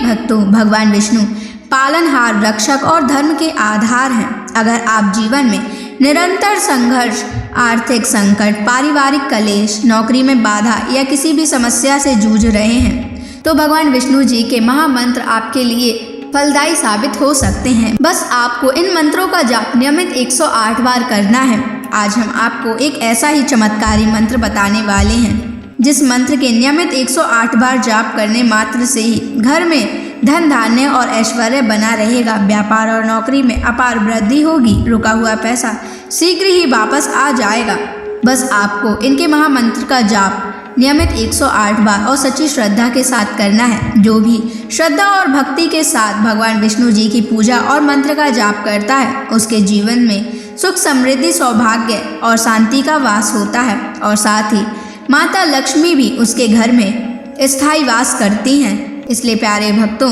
भक्तों, भगवान विष्णु पालनहार, रक्षक और धर्म के आधार हैं। अगर आप जीवन में निरंतर संघर्ष, आर्थिक संकट, पारिवारिक कलेश, नौकरी में बाधा या किसी भी समस्या से जूझ रहे हैं तो भगवान विष्णु जी के महामंत्र आपके लिए फलदायी साबित हो सकते हैं। बस आपको इन मंत्रों का जाप नियमित 108 बार करना है। आज हम आपको एक ऐसा ही चमत्कारी मंत्र बताने वाले हैं जिस मंत्र के नियमित 108 बार जाप करने मात्र से ही घर में धन धान्य और ऐश्वर्य बना रहेगा। व्यापार और नौकरी में अपार वृद्धि होगी। रुका हुआ पैसा शीघ्र ही वापस आ जाएगा। बस आपको इनके महामंत्र का जाप नियमित 108 बार और सच्ची श्रद्धा के साथ करना है। जो भी श्रद्धा और भक्ति के साथ भगवान विष्णु जी की पूजा और मंत्र का जाप करता है उसके जीवन में सुख, समृद्धि, सौभाग्य और शांति का वास होता है और साथ ही माता लक्ष्मी भी उसके घर में स्थायी वास करती हैं। इसलिए प्यारे भक्तों,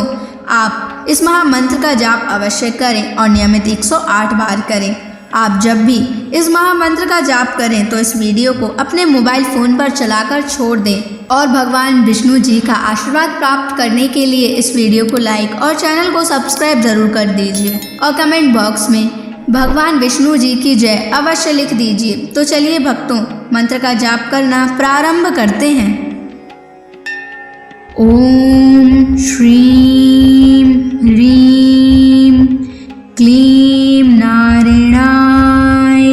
आप इस महामंत्र का जाप अवश्य करें और नियमित 108 बार करें। आप जब भी इस महामंत्र का जाप करें तो इस वीडियो को अपने मोबाइल फ़ोन पर चलाकर छोड़ दें और भगवान विष्णु जी का आशीर्वाद प्राप्त करने के लिए इस वीडियो को लाइक और चैनल को सब्सक्राइब ज़रूर कर दीजिए और कमेंट बॉक्स में भगवान विष्णु जी की जय अवश्य लिख दीजिए। तो चलिए भक्तों, मंत्र का जाप करना प्रारंभ करते हैं। ओम श्रीं ह्रीं क्लीं नारायणाय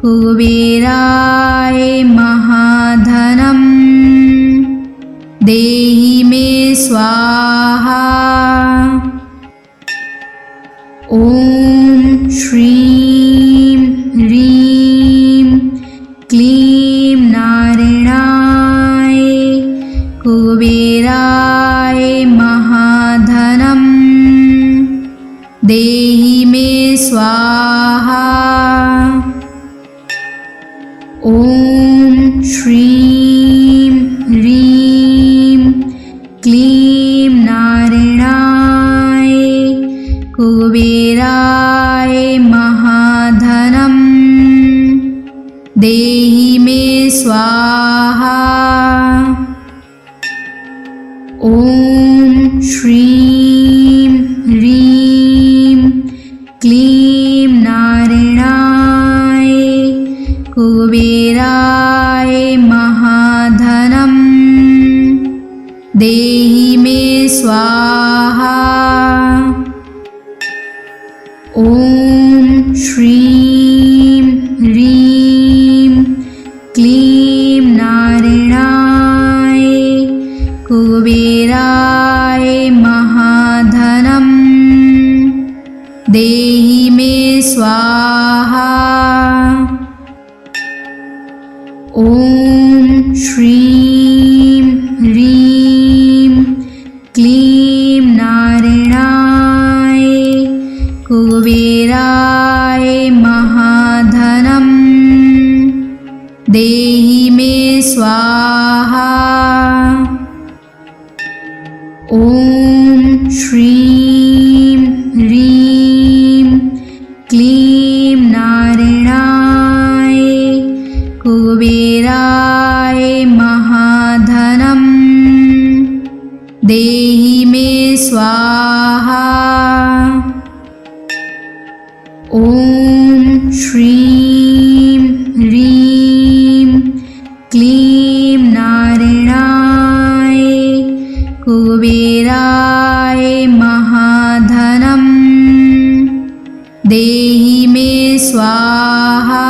कुबेराय महाधनं देहि मे स्वाहा। ओम श्रीं ह्रीं क्लीं नारायणाय कुबेराय महाधनं देहि मे स्वाहा। ओम श्रीं ह्रीं क्लीं नारायणाय कुबेराय महाधनं देहि मे स्वाहा। ओम श्रीं ह्रीं क्लीं नारायणाय कुबेराय महाधनं देहि मे स्वाहा। ओम श्रीं ह्रीं क्लीं नारायणाय कुबेराय महाधनं देहि मे स्वाहा। ओम श्रीं ह्रीं क्लीं नारायणाय कुबेराय महाधनं देहि मे स्वाहा। ओम श्रीं ह्रीं क्लीं नारायणाय कुबेराय महाधनं देहि मे स्वाहा। ओम श्रीं ह्रीं क्लीं नारायणाय कुबेराय महाधनं देहि मे स्वाहा।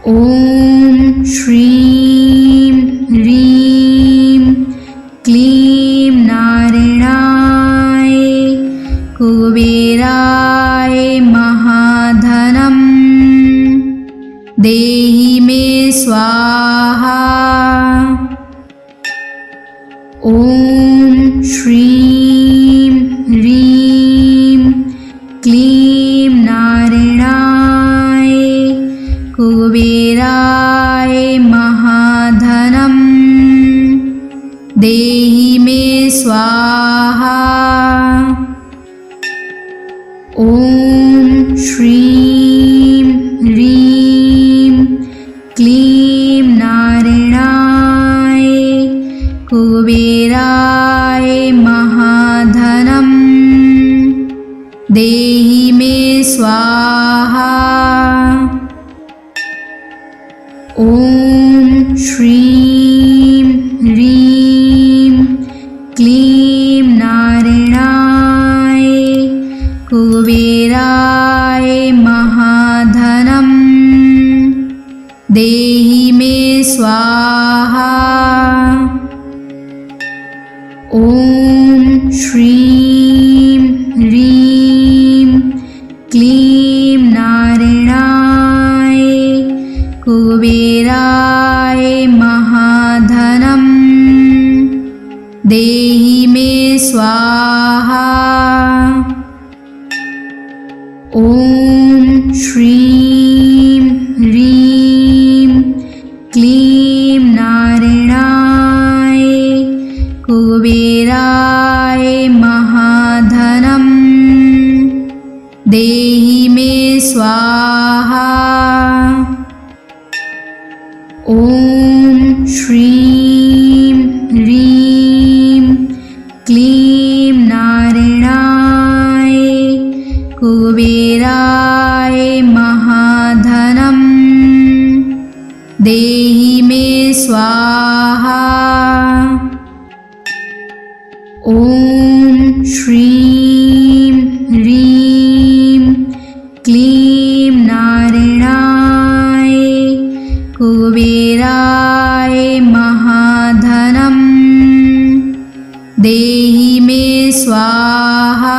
ओम श्रीं ह्रीं क्लीं नारायणाय कुबेराय महाधनं देहि मे स्वाहा। ओम श्रीं ह्रीं क्लीं नारायणाय कुबेराय महाधनं देहि मे स्वाहा। ओम श्रीं ह्रीं क्लीं नारायणाय कुबेराय स्वाहा। ॐ श्रीं ह्रीं क्लीं नारायणाय कुबेराय महाधनं देहि मे स्वाहा। ॐ श्रीं ह्रीं क्लीं नारायणाय कुबेराय महाधनं देहि मे स्वाहा। ॐ श्रीं ह्रीं क्लीं नारायणाय कुबेराय महाधनं देहि मे स्वाहा। ॐ श्रीं ह्रीं क्लीं नारायणाय कुबेराय महाधनं देहि मे स्वाहा। ॐ श्रीं ह्रीं क्लीं नारायणाय कुबेराय महाधनं देहि मे स्वाहा।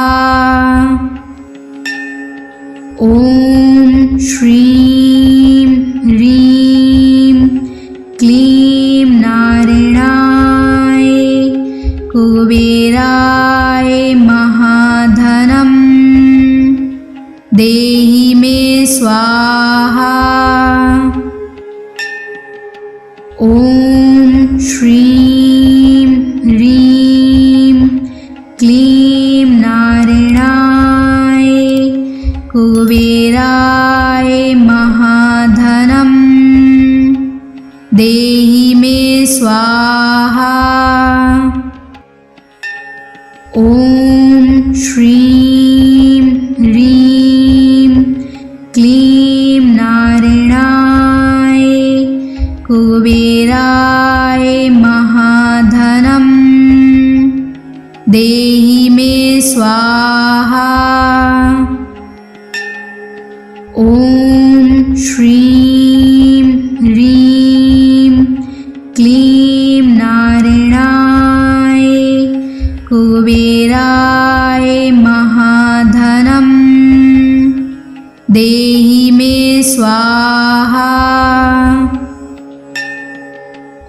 ॐ श्रीं ह्रीं क्लीं नारायणाय कुबेराय महाधनं देहि मे स्वाहा। ॐ श्रीं ह्रीं क्लीं नारायणाय कुबेराय महाधनं देहि मे स्वाहा। ॐ श्रीं ह्रीं क्लीं नारायणाय कुबेराय महाधनं देहि मे स्वाहा। ॐ श्रीं ह्रीं क्लीं नारायणाय कुबेराय महाधनं देहि मे स्वाहा।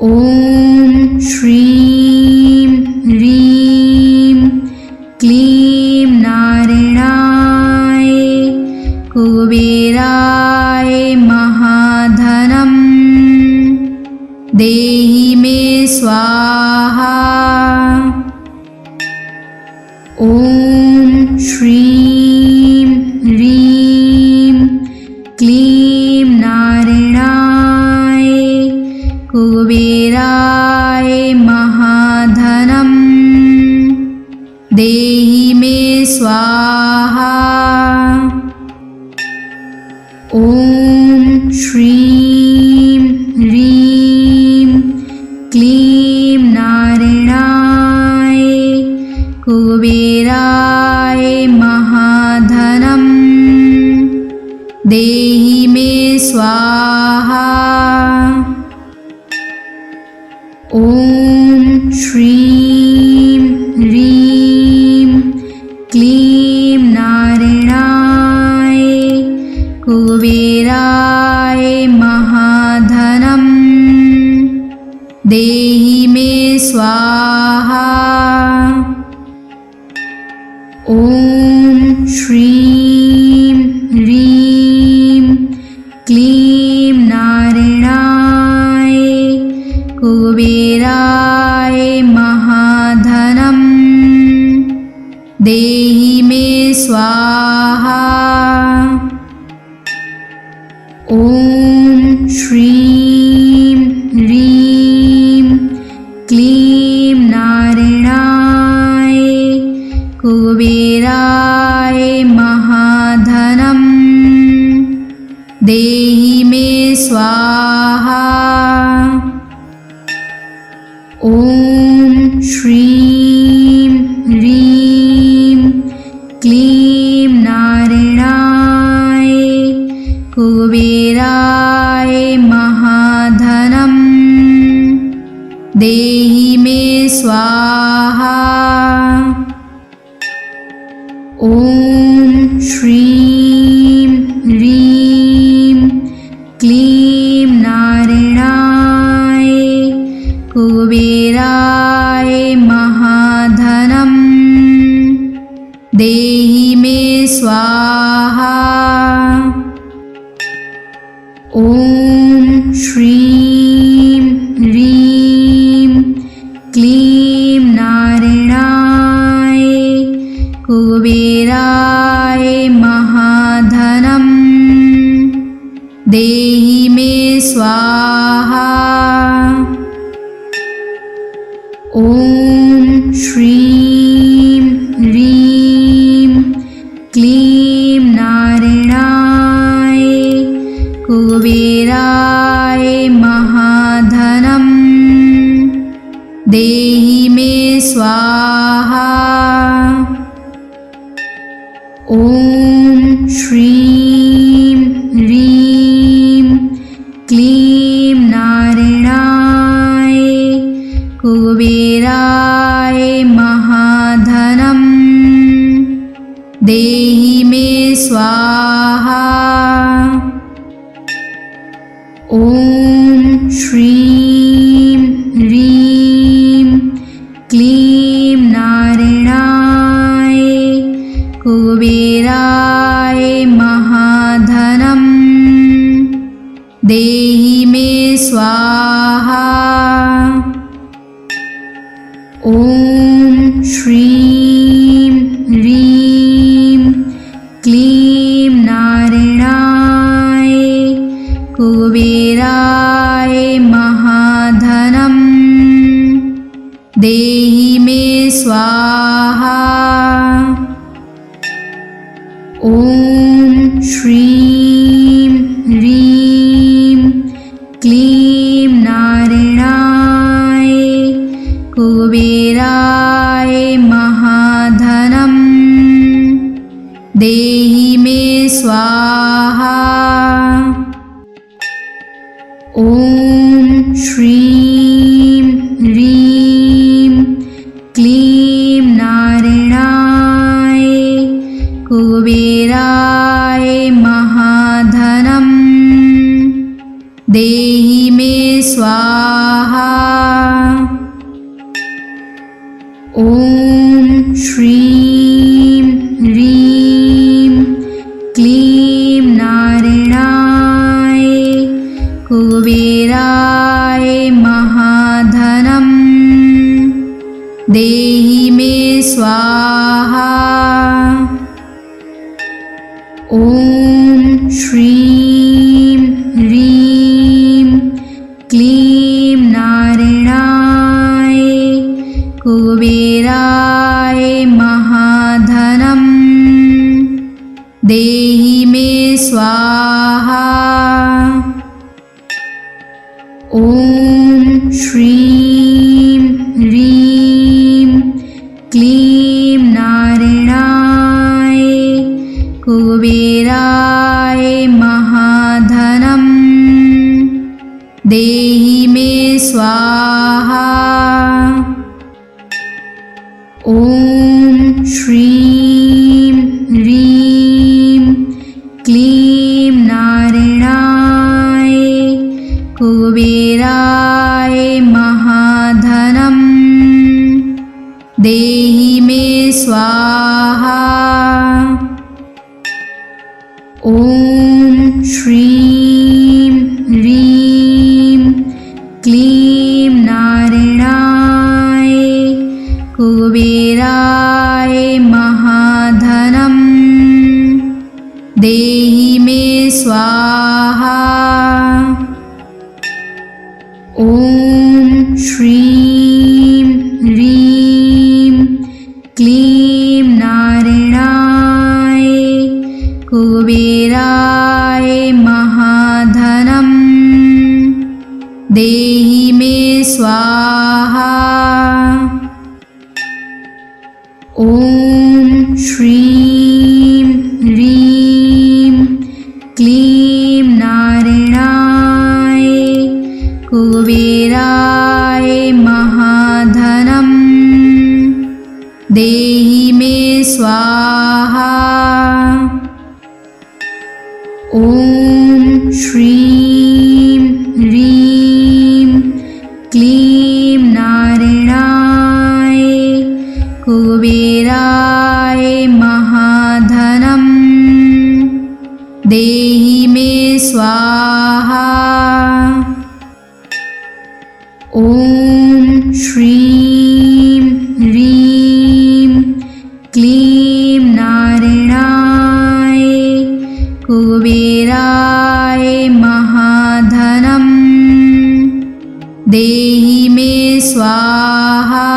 ॐ श्रीं ह्रीं क्लीं नारायणाय कुबेराय महाधनं देहि मे स्वाहा। ॐ श्रीं ह्रीं क्लीं नारायणाय कुबेराय महाधनं देहि मे स्वाहा। ॐ श्रीं ह्रीं क्लीं नारायणाय कुबेराय महाधनं देहि मे स्वाहा। ॐ श्रीं ह्रीं क्लीं नारायणाय कुबेराय महाधनं देहि मे स्वाहा। ॐ श्रीं ह्रीं क्लीं नारायणाय कुबेराय महाधनं देहि मे स्वाहा। ॐ श्रीं ह्रीं क्लीं नारायणाय कुबेराय महाधनं देहि मे स्वाहा। ॐ श्रीं ह्रीं क्लीं नारायणाय कुबेराय महाधनं देहि मे स्वाहा। ॐ श्रीं ह्रीं क्लीं नारायणाय कुबेराय महाधनं देहि मे स्वाहा। ॐ श्रीं ह्रीं क्लीं नारायणाय कुबेराय महाधनं देहि मे स्वाहा। ॐ श्रीं ह्रीं क्लीं नारायणाय कुबेराय महाधनं देहि मे स्वाहा। ॐ श्रीं ह्रीं क्लीं नारायणाय कुबेराय महाधनं देहि मे स्वाहा। ॐ श्रीं ह्रीं क्लीं नारायणाय कुबेराय महाधनं देहि मे स्वाहा। ॐ श्रीं ह्रीं क्लीं नारायणाय कुबेराय महाधनं देहि मे स्वाहा। ॐ श्रीं ह्रीं क्लीं नारायणाय कुबेराय महाधनं देहि मे स्वाहा। ॐ श्रीं ह्रीं क्लीं नारायणाय कुबेराय महाधनं देहि मे स्वाहा। ॐ श्रीं ह्रीं क्लीं नारायणाय कुबेराय महाधनं देहि मे स्वाहा। ॐ श्रीं ह्रीं क्लीं नारायणाय कुबेराय महाधनं देहि मे स्वाहा। ॐ श्रीं ह्रीं क्लीं नारायणाय कुबेराय महाधनं देहि मे स्वाहा। ॐ श्रीं ह्रीं क्लीं नारायणाय कुबेराय महाधनं देहि मे स्वाहा। ॐ श्रीं ह्रीं क्लीं नारायणाय कुबेराय महाधनं देहि मे स्वाहा। ॐ श्रीं ह्रीं क्लीं नारायणाय कुबेराय महाधनम् देहि मे स्वाहा। ॐ श्रीं ह्रीं क्लीं नारायणाय कुबेराय महाधनम् देहि मे स्वाहा। ॐ श्रीं ह्रीं क्लीं नारायणाय कुबेराय महाधनम् देहि मे स्वाहा। ॐ श्रीं ह्रीं क्लीं नारायणाय कुबेराय महाधनम् देहि मे स्वाहा।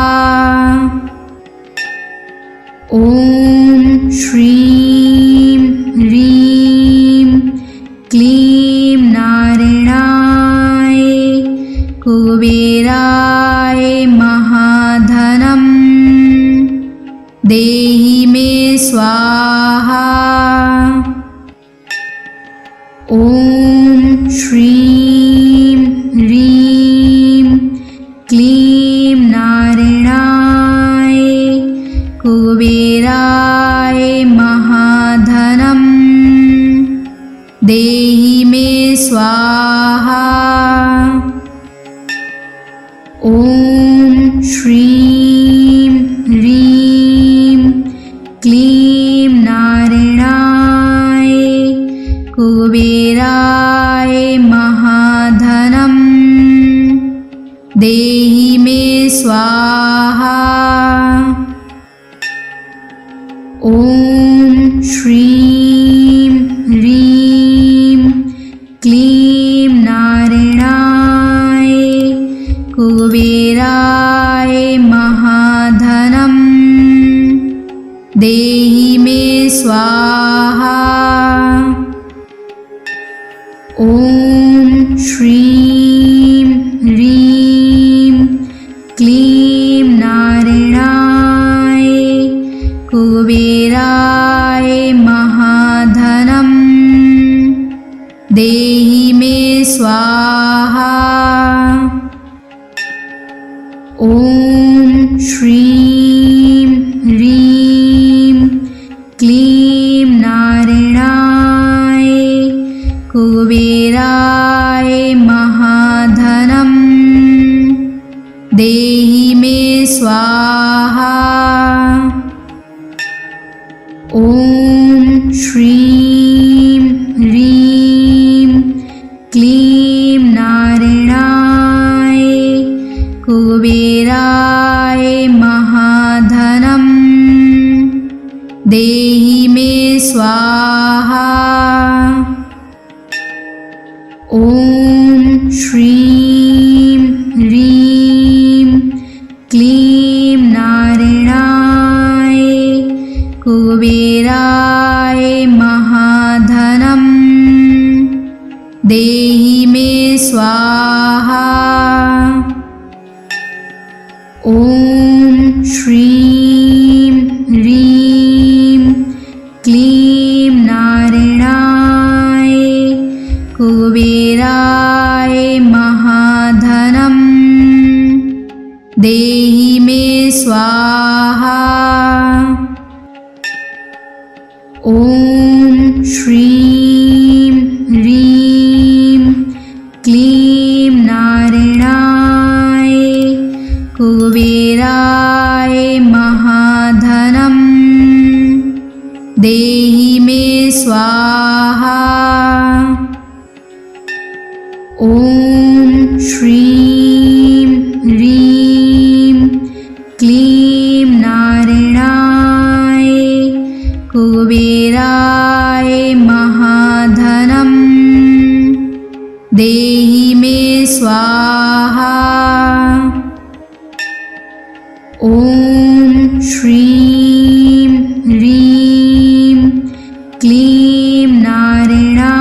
ॐ श्रीं ह्रीं क्लीं नारायणाय कुबेराय महाधनम् देहि मे स्वाहा। ॐ श्रीं ह्रीं क्लीं नारायणाय कुबेराय महाधनम् देहि मे स्वाहा। ॐ श्रीं ह्रीं क्लीं नारायणाय कुबेराय महाधनम् देहि मे स्वाहा। ॐ श्रीं ह्रीं क्लीं नारायणाय कुबेराय महाधनम् देहि मे स्वाहा। ॐ श्रीं ह्रीं क्लीं नारायणाय कुबेराय महाधनम् देहि मे स्वाहा। ॐ श्रीं ह्रीं क्लीं नारायणाय कुबेराय महाधनम् देहि मे स्वाहा। ॐ श्रीं ह्रीं क्लीं नारायणाय कुबेराय महाधनम् देहि मे स्वाहा। ॐ श्रीं ह्रीं क्लीं नारायणाय कुबेराय महाधनम् देहि मे स्वाहा। ॐ श्रीं ह्रीं क्लीं नारायणाय कुबेराय महाधनम् देहि मे स्वाहा। ॐ श्रीं ह्रीं क्लीं नारायणाय कुबेराय महाधनम् देहि मे स्वाहा। ॐ श्रीं ह्रीं क्लीं नारायणाय कुबेराय महाधनम् देहि मे स्वाहा। ॐ श्रीं ह्रीं क्लीं नारायणाय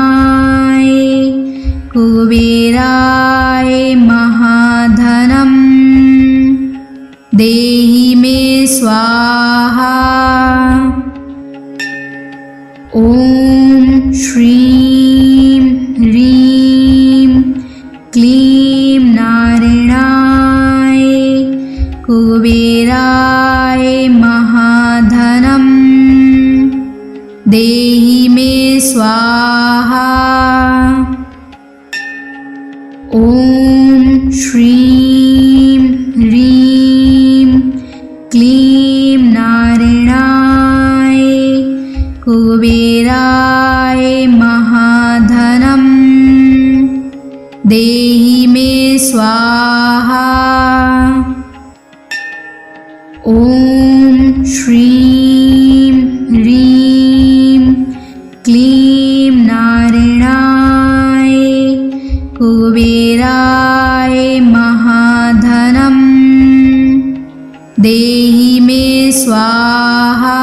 ॐ श्रीं ह्रीं क्लीं नारायणाय कुबेराय महाधनं देहि मे स्वाहा। ॐ श्रीं ह्रीं क्लीं नारायणाय कुबेराय महाधनं देहि मे स्वाहा।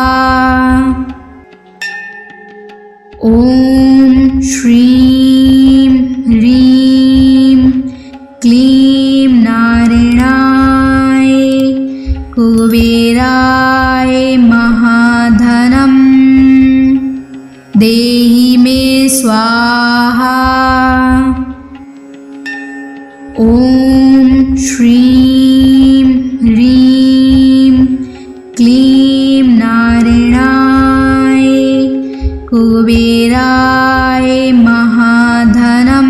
ॐ श्रीं ह्रीं क्लीं नारायणाय कुबेराय महाधनं देहि मे स्वाहा। ॐ श्रीं ह्रीं क्लीं नारायणाय कुबेराय महाधनं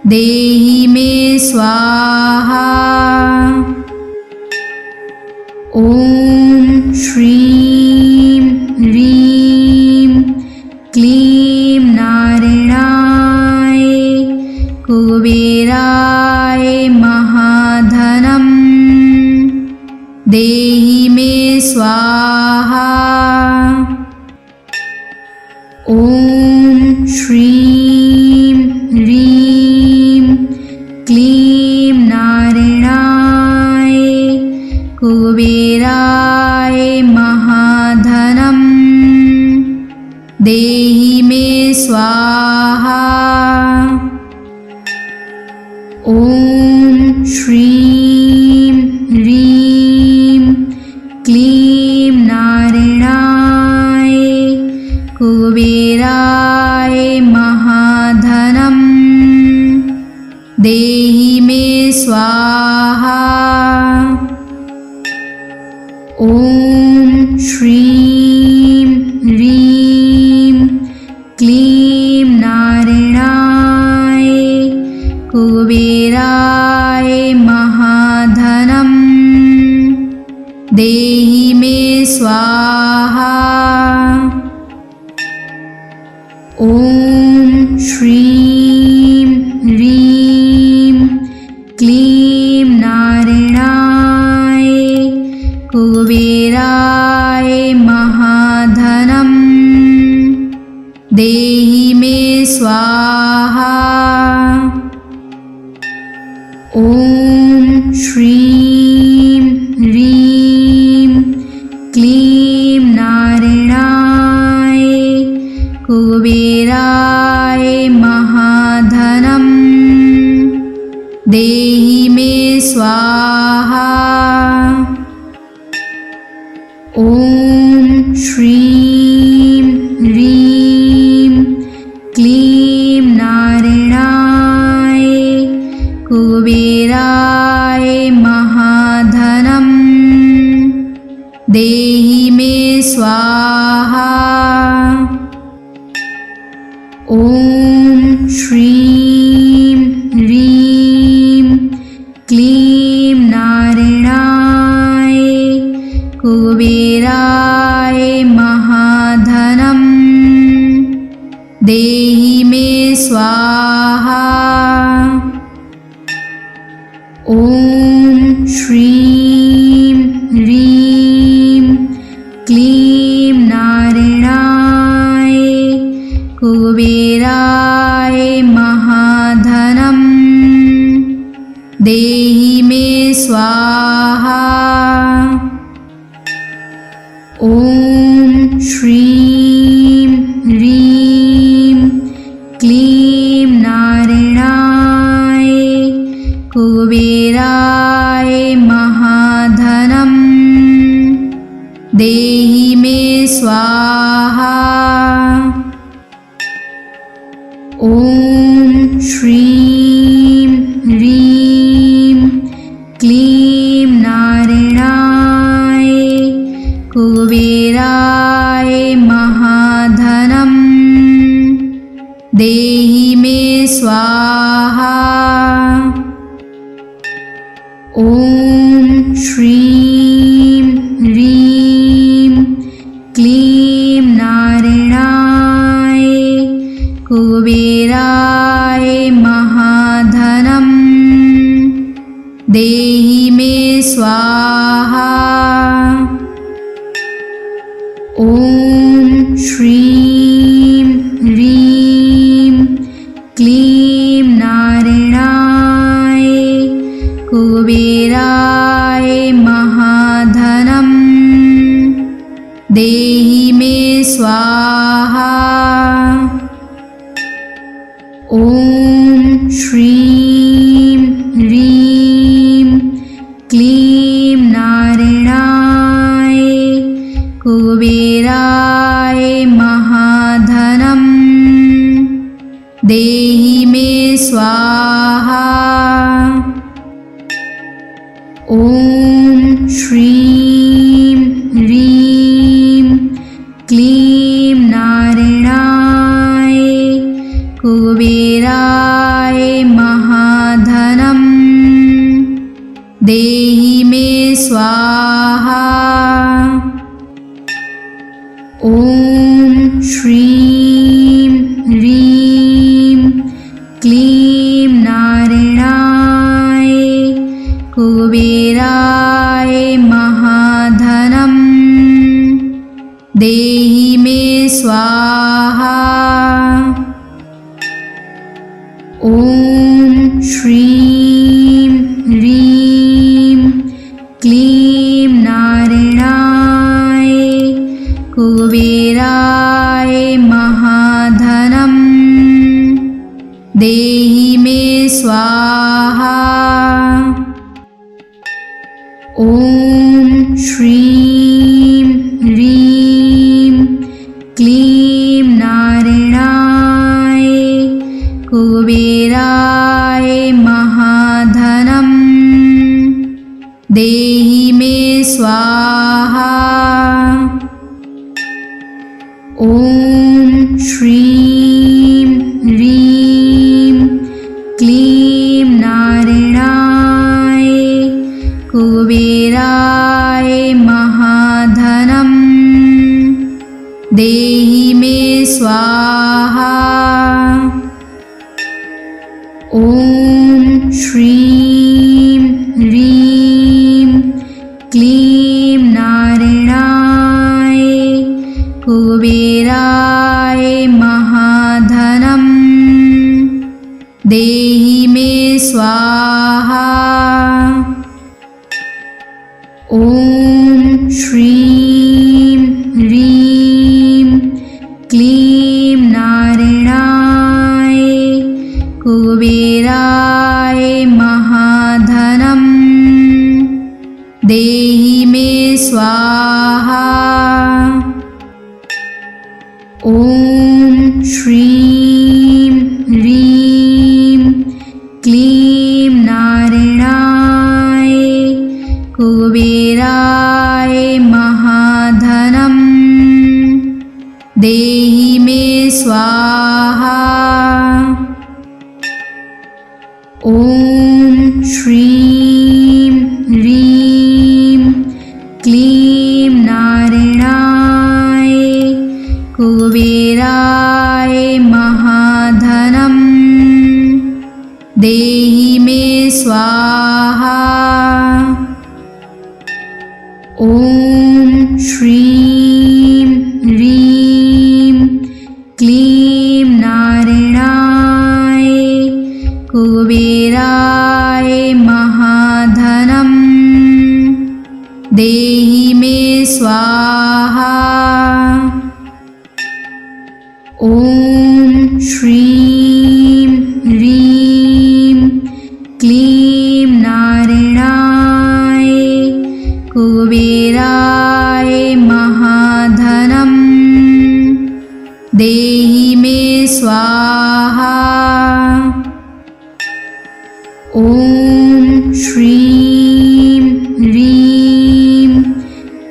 देहि मे स्वाहा। ॐ श्रीं ह्रीं क्लीं नारायणाय कुबेराय महाधनं देहि मे स्वाहा। ॐ श्रीं ह्रीं क्लीं नारायणाय कुबेराय महाधनं देहि मे स्वाहा। ॐ श्रीं ह्रीं क्लीं नारायणाय कुबेराय महाधनं देहि मे स्वाहा। ॐ श्रीं ह्रीं क्लीं नारायणाय कुबेराय महाधनं देहि मे स्वाहा। ॐ श्रीं ह्रीं क्लीं नारायणाय कुबेराय महाधनं देहि मे स्वाहा। ॐ श्रीं ह्रीं क्लीं नारायणाय कुबेराय महाधनं देहि मे स्वाहा। ॐ श्रीं ह्रीं क्लीं नारायणाय कुबेराय महाधनं देहि मे स्वाहा। ॐ श्रीं ह्रीं क्लीं नारायणाय कुबेराय महाधनं देहि मे स्वाहा। ॐ श्रीं ह्रीं क्लीं नारायणाय कुबेराय महाधनं देहि मे स्वाहा। ॐ श्रीं ह्रीं क्लीं नारायणाय कुबेराय महाधनं देहि मे स्वाहा। ॐ श्रीं ह्रीं क्लीं नारायणाय कुबेराय महाधनं देहि मे स्वाहा। ॐ श्रीं ह्रीं क्लीं नारायणाय कुबेराय महाधनं देहि मे स्वाहा। ॐ श्रीं ह्रीं क्लीं नारायणाय कुबेराय महाधनं देहि मे स्वाहा। ॐ श्रीं ह्रीं क्लीं नारायणाय कुबेराय महाधनं देहि मे स्वाहा। ॐ श्रीं ह्रीं क्लीं नारायणाय कुबेराय महाधनं देहि मे स्वाहा। ॐ श्रीं ह्रीं क्लीं नारायणाय कुबेराय महाधनं देहि मे स्वाहा। ॐ श्रीं ह्रीं क्लीं नारायणाय कुबेराय महाधनं देहि मे स्वाहा। ॐ श्रीं ह्रीं क्लीं नारायणाय कुबेराय महाधनं देहि मे स्वाहा। ॐ श्रीं ह्रीं क्लीं नारायणाय कुबेराय महाधनं देहि मे स्वाहा। ॐ श्रीं ह्रीं क्लीं नारायणाय कुबेराय महाधनं देहि मे स्वाहा। ॐ श्रीं ह्रीं क्लीं नारायणाय कुबेराय महाधनं देहि मे स्वाहा। ॐ श्रीं ह्रीं क्लीं नारायणाय कुबेराय महाधनं देहि मे स्वाहा। ॐ श्रीं ह्रीं क्लीं नारायणाय कुबेराय महाधनं देहि मे स्वाहा। ॐ श्रीं ह्रीं क्लीं नारायणाय कुबेराय महाधनं देहि मे स्वाहा। ॐ श्रीं ह्रीं क्लीं नारायणाय कुबेराय महाधनं देहि मे स्वाहा। ॐ श्रीं ह्रीं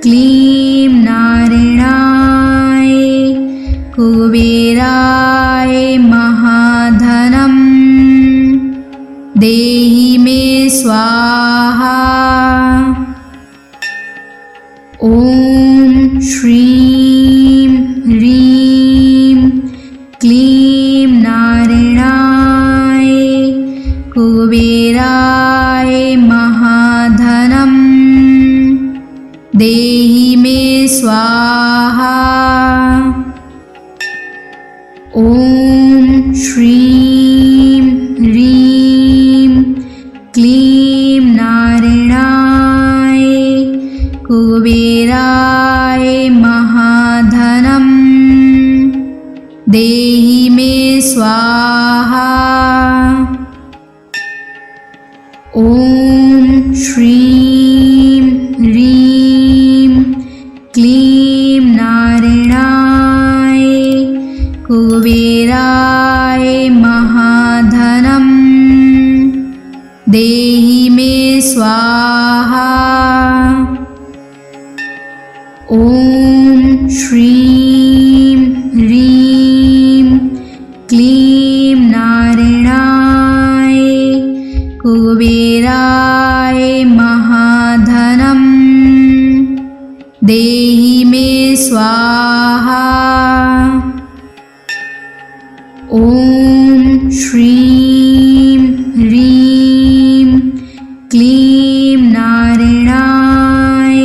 क्लीं नारायणाय कुबेराय महाधनं देहि मे स्वाहा। ॐ श्रीं ह्रीं क्लीं नारायणाय कुबेराय महाधनं देहि मे स्वाहा। ॐ श्रीं ह्रीं क्लीं नारायणाय कुबेराय महाधनं देहि मे स्वाहा। ॐ श्रीं ह्रीं क्लीं नारायणाय कुबेराय महाधनं देहि मे स्वाहा। ॐ श्रीं ह्रीं क्लीं नारायणाय कुबेराय महाधनं देहि मे स्वाहा। ॐ श्रीं ह्रीं क्लीं नारायणाय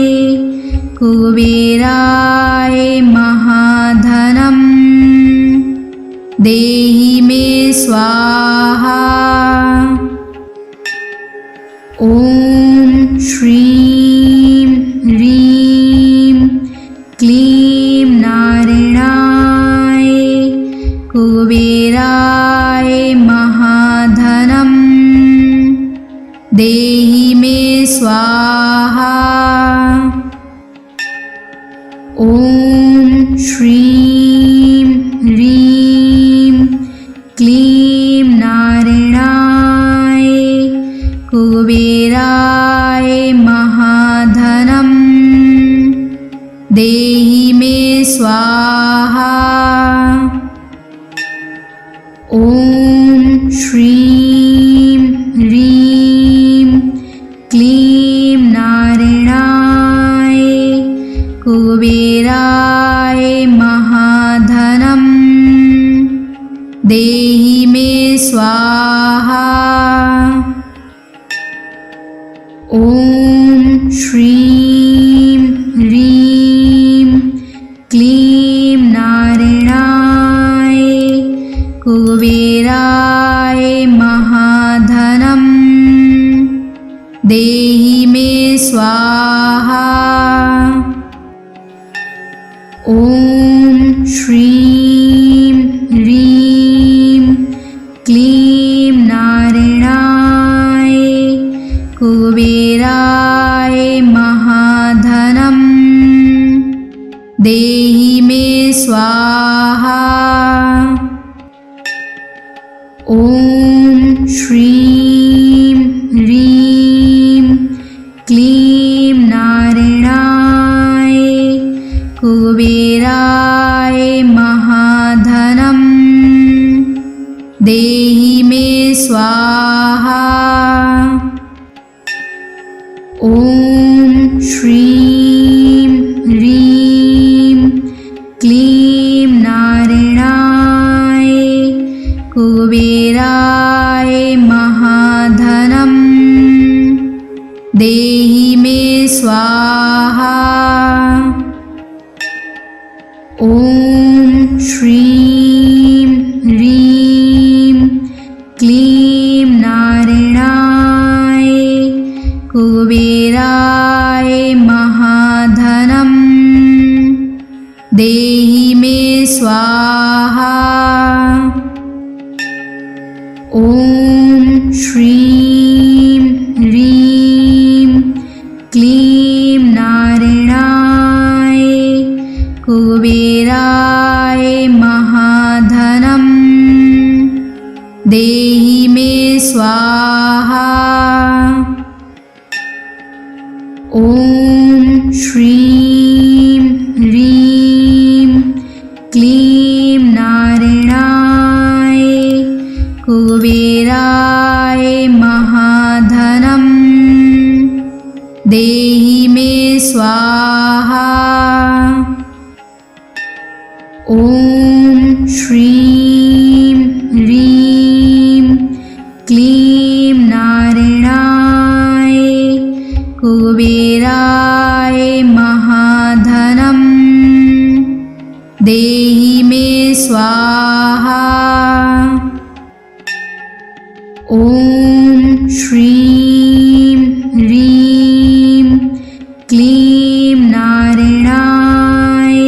कुबेराय महाधनं देहि मे स्वाहा। ॐ श्रीं ह्रीं क्लीं नारायणाय कुबेराय महाधनं देहि मे स्वाहा। ॐ श्रीं ह्रीं क्लीं नारायणाय कुबेराय महाधनं देहि मे स्वाहा। ॐ श्रीं ह्रीं क्लीं नारायणाय कुबेराय महाधनं देहि मे स्वाहा। ॐ श्रीं ह्रीं क्लीं नारायणाय कुबेराय महाधनं देहि मे स्वाहा। ॐ श्रीं ह्रीं क्लीं नारायणाय कुबेराय महाधनं देहि मे स्वाहा। ॐ श्रीं ह्रीं क्लीं नारायणाय कुबेराय महाधनं देहि मे स्वाहा। ॐ श्रीं ह्रीं क्लीं नारायणाय कुबेराय महाधनं देहि मे स्वाहा। ॐ श्रीं ह्रीं क्लीं नारायणाय कुबेराय महाधनं देहि मे स्वाहा। ॐ श्रीं ह्रीं क्लीं नारायणाय कुबेराय महाधनं देहि मे स्वाहा। ॐ श्रीं ह्रीं क्लीं नारायणाय कुबेराय स्वाहा। ॐ श्रीं ह्रीं क्लीं नारायणाय कुबेराय महाधनं देहि मे स्वाहा। ॐ श्रीं ह्रीं क्लीं नारायणाय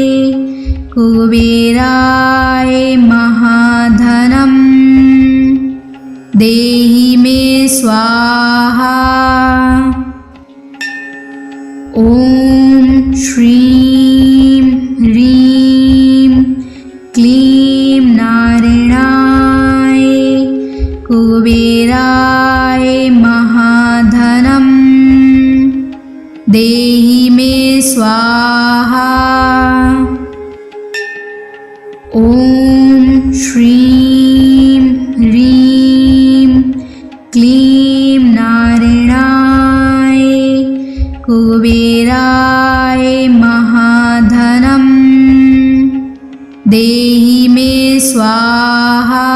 कुबेराय महाधनं देहि मे स्वाहा। ॐ श्रीं ह्रीं क्लीं नारायणाय कुबेराय महाधनं देहि मे स्वाहा। ॐ श्रीं ह्रीं क्लीं नारायणाय कुबेराय महाधनं देहि मे स्वाहा।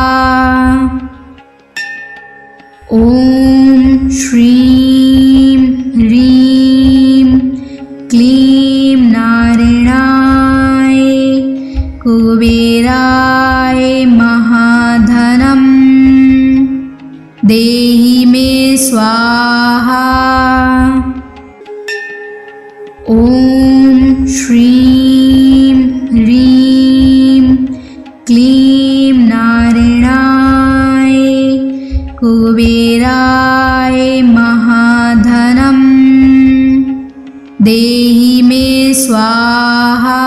ॐ श्रीं ह्रीं क्लीं नारायणाय कुबेराय महाधनं देहि मे स्वाहा। ॐ श्रीं ह्रीं क्लीं नारायणाय कुबेराय महाधनं देहि मे स्वाहा।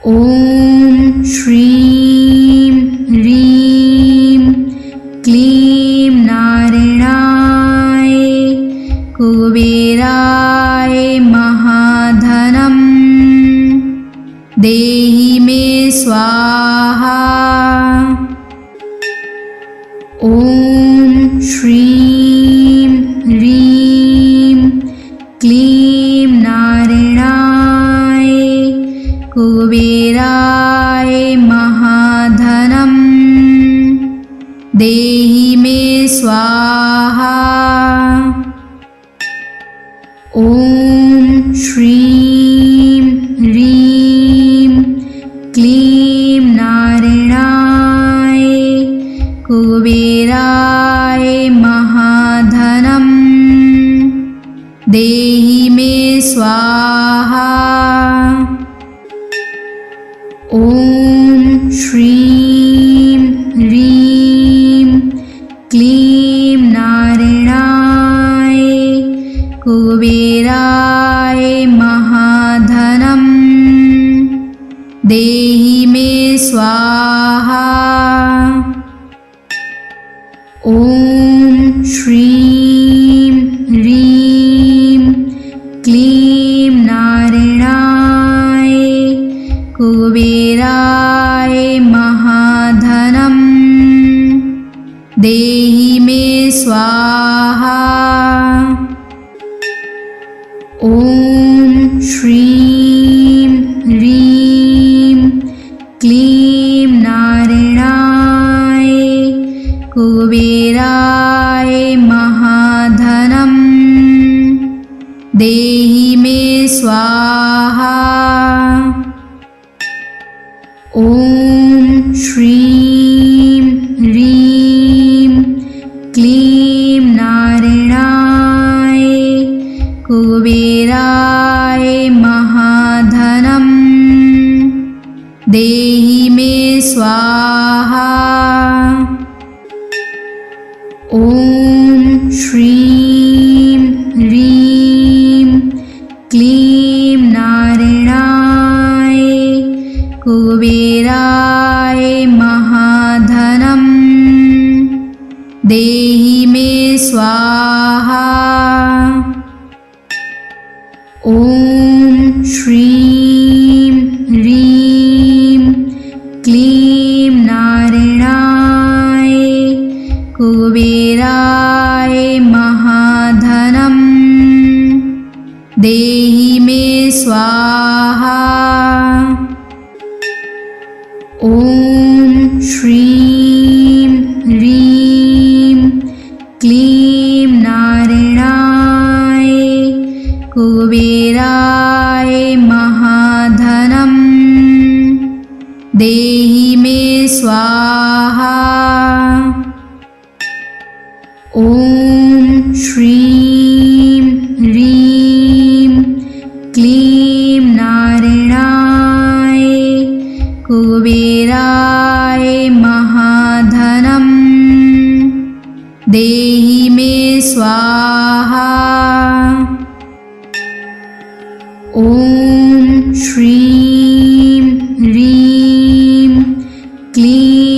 ॐ श्रीं ह्रीं क्लीं नारायणाय कुबेराय महाधनं देहि मे स्वाहा। ॐ श्रीं ह्रीं क्लीं नारायणाय कुबेराय महाधनं देहि मे स्वाहा। ॐ श्रीं ह्रीं क्लीं नारायणाय कुबेराय महाधनं देहि मे स्वाहा। ॐ श्रीं ह्रीं क्लीं नारायणाय कुबेराय महाधनं देहि मे स्वाहा। ॐ श्रीं ह्रीं क्लीं नारायणाय कुबेराय महाधनं देहि मे स्वाहा। ॐ श्रीं ह्रीं क्लीं नारायणाय कुबेराय महाधनं देहि मे स्वाहा। ॐ श्रीं ह्रीं क्लीं नारायणाय कुबेराय महाधनं देहि मे स्वाहा। ॐ श्रीं ह्रीं क्लीं नारायणाय कुबेराय महाधनं देहि मे स्वाहा। ॐ श्रीं ह्रीं क्लीं नारायणाय कुबेराय महाधनं मे स्वाहा। ॐ श्रीं ह्रीं क्लीं नारायणाय कुबेराय महाधनं देहि मे स्वाहा। ॐ श्रीं ह्रीं क्लीं